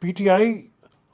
P T I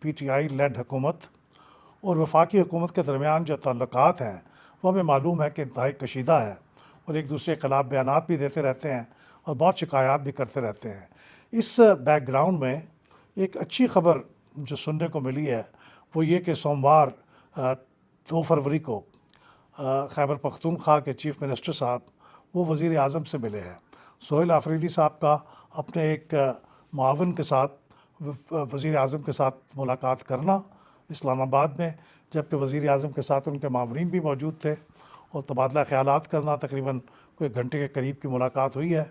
P T I lead حکومت اور وفاقی حکومت کے درمیان جو تعلقات ہیں وہ ہمیں معلوم ہے کہ انتہائی کشیدہ ہے، اور ایک دوسرے کے خلاف بیانات بھی دیتے رہتے ہیں اور بہت شکایات بھی کرتے رہتے ہیں۔ اس بیک گراؤنڈ میں ایک اچھی خبر جو سننے کو ملی ہے وہ یہ کہ سوموار 2 فروری کو خیبر پختونخوا کے چیف منسٹر صاحب وہ وزیر اعظم سے ملے ہیں۔ سہیل آفریدی صاحب کا اپنے ایک معاون کے ساتھ وزیر اعظم کے ساتھ ملاقات کرنا اسلام آباد میں، جبکہ وزیر اعظم کے ساتھ ان کے معاونین بھی موجود تھے، اور تبادلہ خیالات کرنا، تقریباً کوئی گھنٹے کے قریب کی ملاقات ہوئی ہے،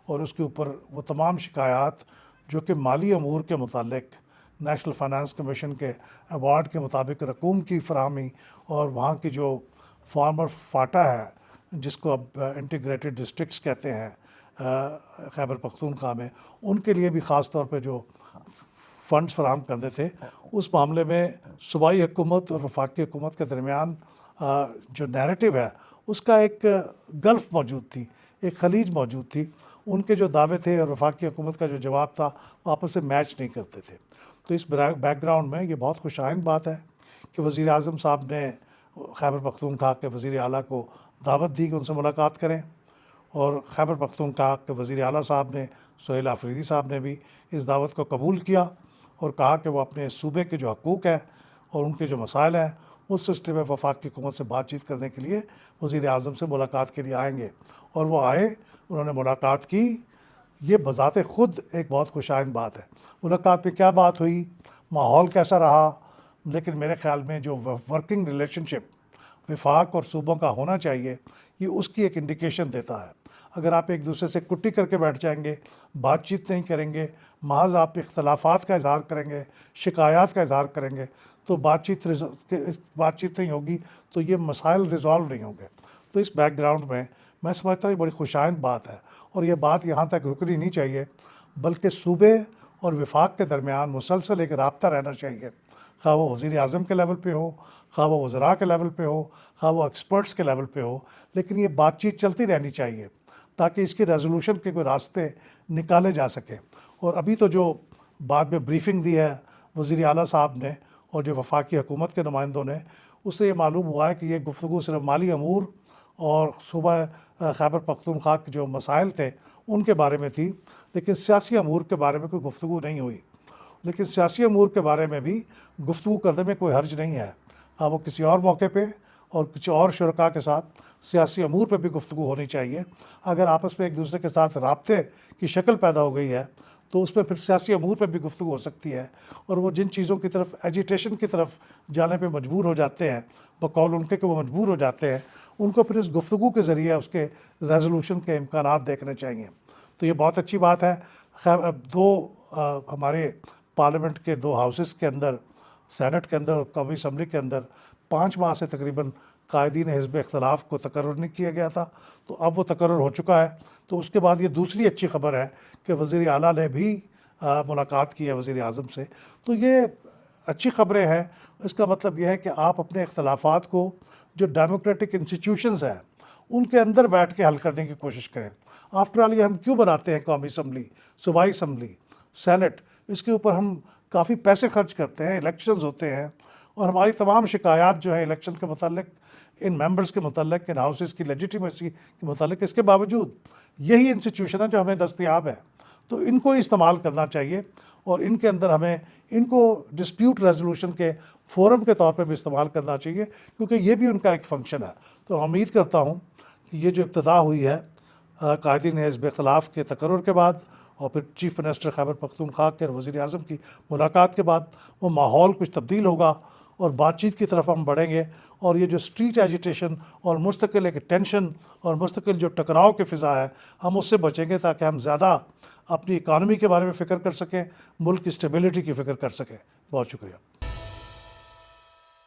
اور اس کے اوپر وہ تمام شکایات جو کہ مالی امور کے متعلق نیشنل فائنانس کمیشن کے ایوارڈ کے مطابق رقوم کی فراہمی اور وہاں کی جو فارمر فاٹا ہے جس کو اب انٹیگریٹڈ ڈسٹرکٹس کہتے ہیں خیبر پختونخوا میں، ان کے لیے بھی خاص طور پہ جو فنڈز فراہم کرنے تھے، اس معاملے میں صوبائی حکومت اور وفاقی حکومت کے درمیان جو نیریٹو ہے اس کا ایک گلف موجود تھی، ایک خلیج موجود تھی۔ ان کے جو دعوے تھے اور وفاقی حکومت کا جو جواب تھا وہ آپس میں میچ نہیں کرتے تھے۔ تو اس بیک گراؤنڈ میں یہ بہت خوش آئند بات ہے کہ وزیر اعظم صاحب نے خیبر پختونخوا کے وزیر اعلیٰ کو دعوت دی کہ ان سے ملاقات کریں، اور خیبر پختونخوا کے وزیر اعلیٰ صاحب نے، سہیل آفریدی صاحب نے بھی اس دعوت کو قبول کیا اور کہا کہ وہ اپنے صوبے کے جو حقوق ہیں اور ان کے جو مسائل ہیں اس سلسلے میں وفاقی حکومت سے بات چیت کرنے کے لیے وزیر اعظم سے ملاقات کے لیے آئیں گے، اور وہ آئے، انہوں نے ملاقات کی۔ یہ بذات خود ایک بہت خوش آئند بات ہے۔ ملاقات میں کیا بات ہوئی، ماحول کیسا رہا، لیکن میرے خیال میں جو ورکنگ ریلیشن شپ وفاق اور صوبوں کا ہونا چاہیے یہ اس کی ایک انڈیکیشن دیتا ہے۔ اگر آپ ایک دوسرے سے کٹی کر کے بیٹھ جائیں گے، بات چیت نہیں کریں گے، محض آپ اختلافات کا اظہار کریں گے، شکایات کا اظہار کریں گے، تو بات چیت نہیں ہوگی، تو یہ مسائل ریزالو نہیں ہوں گے۔ تو اس بیک گراؤنڈ میں سمجھتا ہوں یہ بڑی خوش آئند بات ہے، اور یہ بات یہاں تک رکنی نہیں چاہیے، بلکہ صوبے اور وفاق کے درمیان مسلسل ایک رابطہ رہنا چاہیے، خواہ وہ وزیر اعظم کے لیول پہ ہو، خواہ وہ وزراء کے لیول پہ ہو، خواہ وہ ایکسپرٹس کے لیول پہ ہو، لیکن یہ بات چیت چلتی رہنی چاہیے تاکہ اس کی ریزولوشن کے کوئی راستے نکالے جا سکیں۔ اور ابھی تو جو بعد میں بریفنگ دی ہے وزیر اعلیٰ صاحب نے اور جو وفاقی حکومت کے نمائندوں نے، اس سے یہ معلوم ہوا ہے کہ یہ گفتگو صرف مالی امور اور صوبہ خیبر پختونخوا کے جو مسائل تھے ان کے بارے میں تھی، لیکن سیاسی امور کے بارے میں کوئی گفتگو نہیں ہوئی۔ لیکن سیاسی امور کے بارے میں بھی گفتگو کرنے میں کوئی حرج نہیں ہے، ہاں وہ کسی اور موقع پہ اور کچھ اور شرکاء کے ساتھ سیاسی امور پہ بھی گفتگو ہونی چاہیے۔ اگر آپس میں ایک دوسرے کے ساتھ رابطے کی شکل پیدا ہو گئی ہے تو اس میں پھر سیاسی امور پہ بھی گفتگو ہو سکتی ہے، اور وہ جن چیزوں کی طرف ایجیٹیشن کی طرف جانے پہ مجبور ہو جاتے ہیں، بقول ان کے کہ وہ مجبور ہو جاتے ہیں، ان کو پھر اس گفتگو کے ذریعے اس کے ریزولوشن کے امکانات دیکھنے چاہیے۔ تو یہ بہت اچھی بات ہے۔ خیر ہمارے پارلیمنٹ کے 2 ہاؤسز کے اندر، سینٹ کے اندر اور قومی اسمبلی کے اندر 5 ماہ سے تقریباً قائدین حزب اختلاف کو تقرر نہیں کیا گیا تھا، تو اب وہ تقرر ہو چکا ہے۔ تو اس کے بعد یہ دوسری اچھی خبر ہے کہ وزیر اعلیٰ نے بھی ملاقات کی ہے وزیر اعظم سے۔ تو یہ اچھی خبریں ہیں۔ اس کا مطلب یہ ہے کہ آپ اپنے اختلافات کو جو ڈیموکریٹک انسٹیٹیوشنز ہیں ان کے اندر بیٹھ کے حل کرنے کی کوشش کریں۔ آفٹر آل یہ ہم کیوں بناتے ہیں قومی اسمبلی، صوبائی اسمبلی، سینٹ؟ اس کے اوپر ہم کافی پیسے خرچ کرتے ہیں، الیکشنز ہوتے ہیں، اور ہماری تمام شکایات جو ہیں الیکشن کے متعلق، ان ممبرز کے متعلق، ان ہاؤسز کی لیجیٹیمیسی کے متعلق، اس کے باوجود یہی انسٹیٹیوشن ہے جو ہمیں دستیاب ہے، تو ان کو استعمال کرنا چاہیے، اور ان کے اندر ہمیں ان کو ڈسپیوٹ ریزولوشن کے فورم کے طور پہ بھی استعمال کرنا چاہیے، کیونکہ یہ بھی ان کا ایک فنکشن ہے۔ تو امید کرتا ہوں کہ یہ جو ابتدا ہوئی ہے قائدین حزب اختلاف کے تقرر کے بعد اور پھر چیف منسٹر خیبر پختونخوا کے اور وزیر اعظم کی ملاقات کے بعد، وہ ماحول کچھ تبدیل ہوگا اور بات چیت کی طرف ہم بڑھیں گے، اور یہ جو اسٹریٹ ایجیٹیشن اور مستقل ایک ٹینشن اور مستقل جو ٹکراؤ کی فضا ہے، ہم اس سے بچیں گے تاکہ ہم زیادہ اپنی اکانومی کے بارے میں فکر کر سکیں، ملک کی اسٹیبلٹی کی فکر کر سکیں۔ بہت شکریہ۔